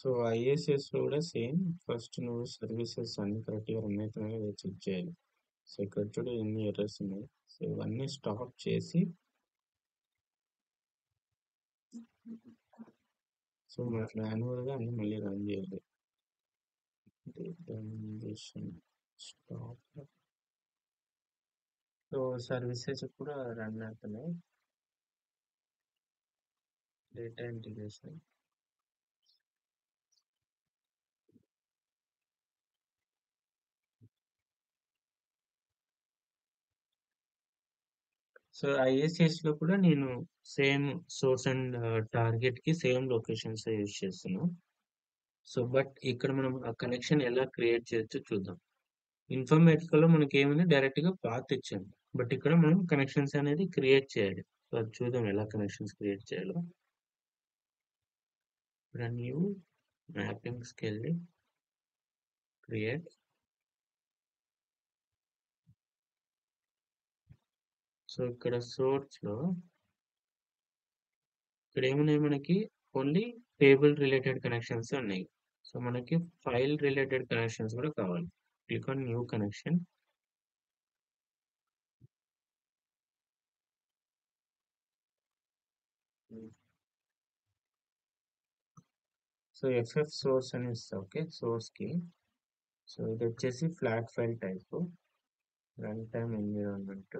So ఐఏసిఎస్లో కూడా same. First నువ్వు సర్వీసెస్ అన్ని కరెక్ట్గా రన్ అవుతున్నాయో లేదో చెక్ చేయాలి. సో ఇక్కడ చూడు ఎన్ని ఎర్రర్స్ ఉన్నాయి. సో ఇవన్నీ స్టాప్ చేసి సో మాన్యువల్గా అన్ని మళ్ళీ రన్ చేయాలి. స్టాప్. సో సర్వీసెస్ కూడా రన్ అవుతున్నాయి. Data integration. సో ఐఏసిఎస్లో కూడా నేను సేమ్ సోర్స్ అండ్ టార్గెట్కి సేమ్ లొకేషన్స్ యూజ్ చేస్తున్నాను. సో బట్ ఇక్కడ మనం ఆ కనెక్షన్ ఎలా క్రియేట్ చేయొచ్చో చూద్దాం. ఇన్ఫర్మేటికాలో మనకి ఏముంది డైరెక్ట్గా పాత్ ఇచ్చాము. బట్ ఇక్కడ మనం కనెక్షన్స్ అనేది క్రియేట్ చేయాలి. సో అది చూద్దాం ఎలా కనెక్షన్స్ క్రియేట్ చేయాలో. ఇక్కడ న్యూ మ్యాపింగ్స్కి వెళ్ళి క్రియేట్. సో ఇక్కడ సోర్స్లో ఇక్కడ ఏమున్నాయి మనకి ఓన్లీ టేబుల్ రిలేటెడ్ కనెక్షన్స్ ఉన్నాయి. సో మనకి ఫైల్ రిలేటెడ్ కనెక్షన్స్ కూడా కావాలి. Click on new connection. So FF source అని ఇస్తా. ఓకే సోర్స్కి. సో ఇది వచ్చేసి flat file type, run time environment.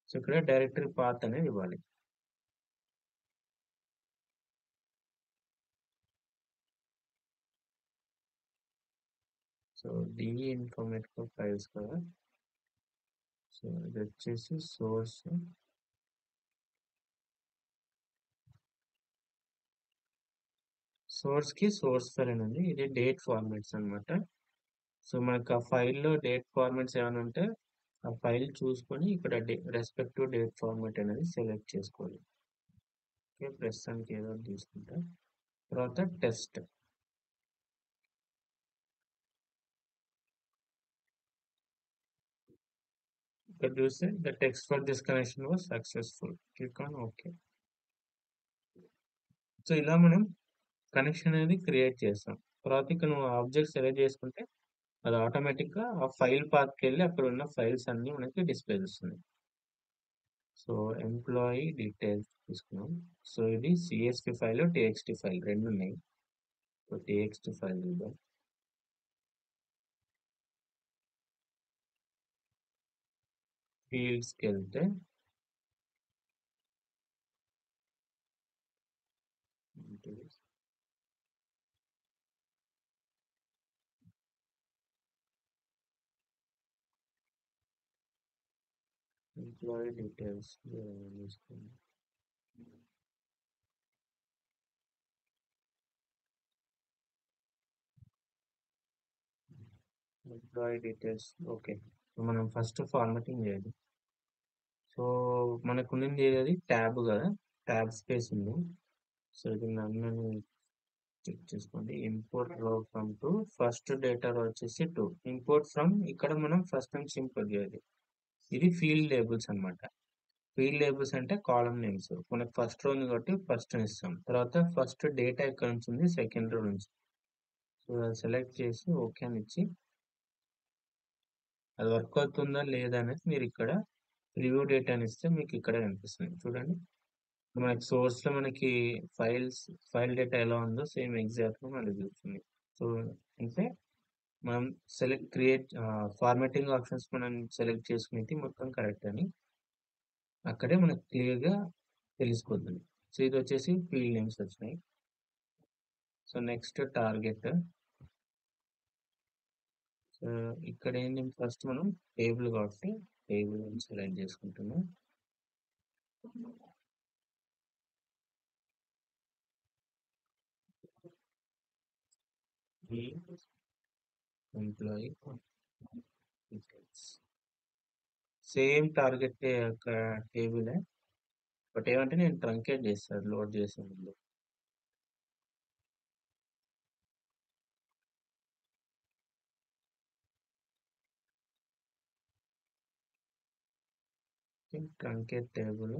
So ఇక్కడ డైరెక్టరీ పాత్ అనేది ఇవ్వాలి. సో డి ఇన్ఫర్మేటివ్ ఫైల్స్ కదా. సో ఇది వచ్చేసి సోర్స్. సోర్స్కి సోర్స్ ఫైల్ అని ఉంది. ఇది డేట్ ఫార్మాట్స్ అనమాట. సో మనకు ఆ ఫైల్లో డేట్ ఫార్మాట్స్ ఏమైనా ఉంటే ఆ ఫైల్ చూసుకొని ఇక్కడ రెస్పెక్టివ్ డేట్ ఫార్మాట్ అనేది సెలెక్ట్ చేసుకోవాలి. ఓకే ప్రస్తుతానికి ఏదో తీసుకుంటా. తర్వాత టెస్ట్. ఇక్కడ చూస్తే the text for this connection was successful. Click on okay. So ఇలా మనం కనెక్షన్ అనేది క్రియేట్ చేస్తాం. తర్వాత ఇక్కడ నువ్వు ఆబ్జెక్ట్ సెలెక్ట్ చేసుకుంటే అది ఆటోమేటిక్గా ఆ ఫైల్ పాత్కి వెళ్ళి అక్కడ ఉన్న ఫైల్స్ అన్ని మనకి డిస్ప్లే చేస్తుంది. సో ఎంప్లాయీ డీటెయిల్స్ తీసుకున్నాం. సో ఇది సిఎస్పి ఫైల్, టీఎక్స్టీ ఫైల్ రెండు ఉన్నాయి. సో టీఎక్స్టీ ఫైల్ చూద్దాం. ఫీల్డ్స్కి వెళ్తే ఎంప్లాయీ డీటెయిల్స్ తీసుకుందాం. Employee details okay. మనం ఫస్ట్ ఫార్మాటింగ్ చేయాలి. సో మనకు ఉన్నది ఏది ట్యాబ్ కదా, ట్యాబ్ స్పేస్ ఉంది. సో ఇది నన్ను చెక్ చేసుకోండి. ఇంపోర్ట్ రో ఫ్రమ్ టు ఫస్ట్ డేటా రో వచ్చేసి 2. ఇంపోర్ట్ ఫ్రమ్ ఇక్కడ మనం ఫస్ట్ నుంచి ఇంపోర్ట్ చేయాలి. ఇది ఫీల్డ్ లేబుల్స్ అనమాట. ఫీల్డ్ లేబుల్స్ అంటే కాలమ్ నేమ్స్. మనకు ఫస్ట్ రో ఉంది కాబట్టి ఫస్ట్ ఇస్తాం. తర్వాత ఫస్ట్ డేటా ఎక్కడ నుంచి ఉంది సెకండ్ రో నుంచి. సో అది సెలెక్ట్ చేసి ఓకే అని ఇచ్చి అది వర్క్ అవుతుందా లేదా అనేది మీరు ఇక్కడ రివ్యూ డేటా అని ఇస్తే మీకు ఇక్కడ కనిపిస్తుంది చూడండి. మనకి సోర్స్ లో మనకి ఫైల్ డేటా ఎలా ఉందో సేమ్ ఎగ్జాక్ట్ గా మనకి చూస్తుంది. సో అంటే మనం క్రియేట్ ఫార్మాటింగ్ ఆప్షన్స్ మనం సెలెక్ట్ చేసుకునేది మొత్తం కరెక్ట్ అని అక్కడే మనకు క్లియర్ గా తెలిసిపోతుంది. సో ఇది వచ్చేసి ఫీల్డ్ నేమ్స్ వచ్చినాయి. So next target. సో ఇక్కడ ఏంటి ఫస్ట్ మనం టేబుల్ కాబట్టి టేబుల్ సెలెక్ట్ చేసుకుంటున్నాం. ఈ employee same target table. But ఏమంటే నేను ట్రంకేట్ చేస్తాను లోడ్ చేసే ముందు. ట్రంకేట్ టేబుల్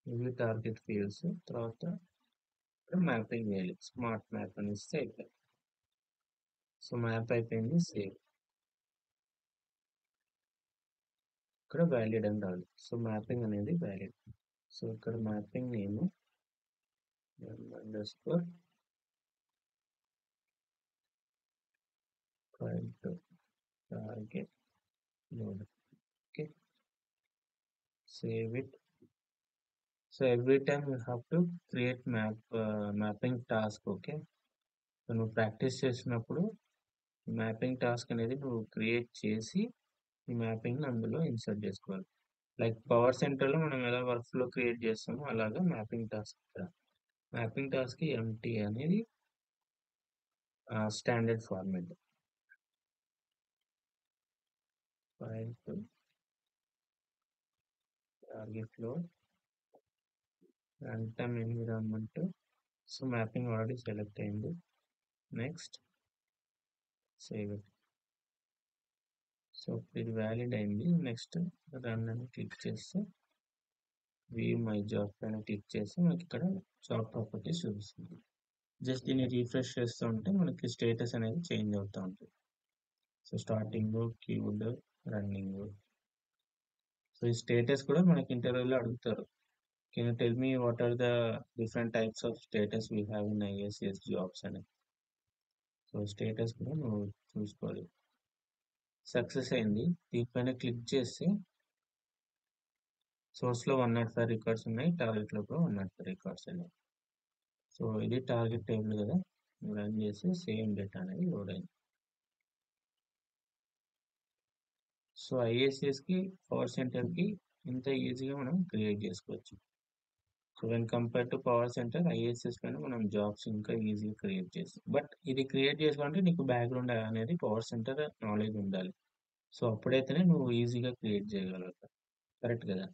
ఇవి టార్గెట్ ఫీల్డ్స్. తర్వాత ఇక్కడ మ్యాపింగ్ చేయాలి. స్మార్ట్ మ్యాప్ అని ఇస్తే అయిపోయింది. సో మ్యాప్ అయిపోయింది. సేవ్. ఇక్కడ వ్యాలిడ్ అని రావాలి. సో మ్యాపింగ్ అనేది వ్యాలిడ్. సో ఇక్కడ mapping name underscore to target node. Okay, save it. So every time you have to create mapping task. Okay, so నువ్వు ప్రాక్టీస్ చేసినప్పుడు మ్యాపింగ్ టాస్క్ అనేది నువ్వు క్రియేట్ చేసి ఈ మ్యాపింగ్ అందులో ఇన్సర్ట్ చేసుకోవాలి. లైక్ పవర్ సెంటర్లో మనం ఎలా వర్క్ ఫ్లో క్రియేట్ చేస్తామో అలాగా mapping task. Mapping task MT అనేది standard format. File to target లో run time environment. So mapping already select అయింది. Next save it. సో ఇది వ్యాలిడ్ అయింది. నెక్స్ట్ రన్ అని క్లిక్ చేస్తే వ్యూ మై జాబ్ పైన క్లిక్ చేస్తే మనకి ఇక్కడ జాబ్ ప్రాపర్టీస్ చూపిస్తుంది. జస్ట్ దీన్ని రీఫ్రెష్ చేస్తూ ఉంటే మనకి స్టేటస్ అనేది చేంజ్ అవుతూ ఉంటుంది. So starting, queued, running. So ఈ స్టేటస్ కూడా మనకి ఇంటర్వ్యూలో అడుగుతారు. Can you tell me what are the different types of status we have in IICS jobs అని. సో స్టేటస్ కూడా నువ్వు చూసుకోవాలి. సక్సెస్ అయింది. దీనిపైన క్లిక్ చేస్తే సోర్స్లో 105 రికార్డ్స్ ఉన్నాయి, టార్గెట్లో కూడా 105 రికార్డ్స్ ఉన్నాయి. సో ఇది టార్గెట్ టేబుల్ కదా, రన్ చేసి సేమ్ డేటా అనేది లోడ్ అయింది. సో ఐఏసిఎస్కి పవర్ సెంటర్కి ఇంత ఈజీగా మనం క్రియేట్ చేసుకోవచ్చు. So when compare to power center, IICS పైన మనం జాబ్స్ ఇంకా ఈజీగా క్రియేట్ చేస్తాం. బట్ ఇది క్రియేట్ చేసుకోవాలంటే నీకు బ్యాక్గ్రౌండ్ అనేది పవర్ సెంటర్ నాలెడ్జ్ ఉండాలి. సో అప్పుడైతేనే నువ్వు ఈజీగా క్రియేట్ చేయగలుగుతావు. కరెక్ట్ కదా.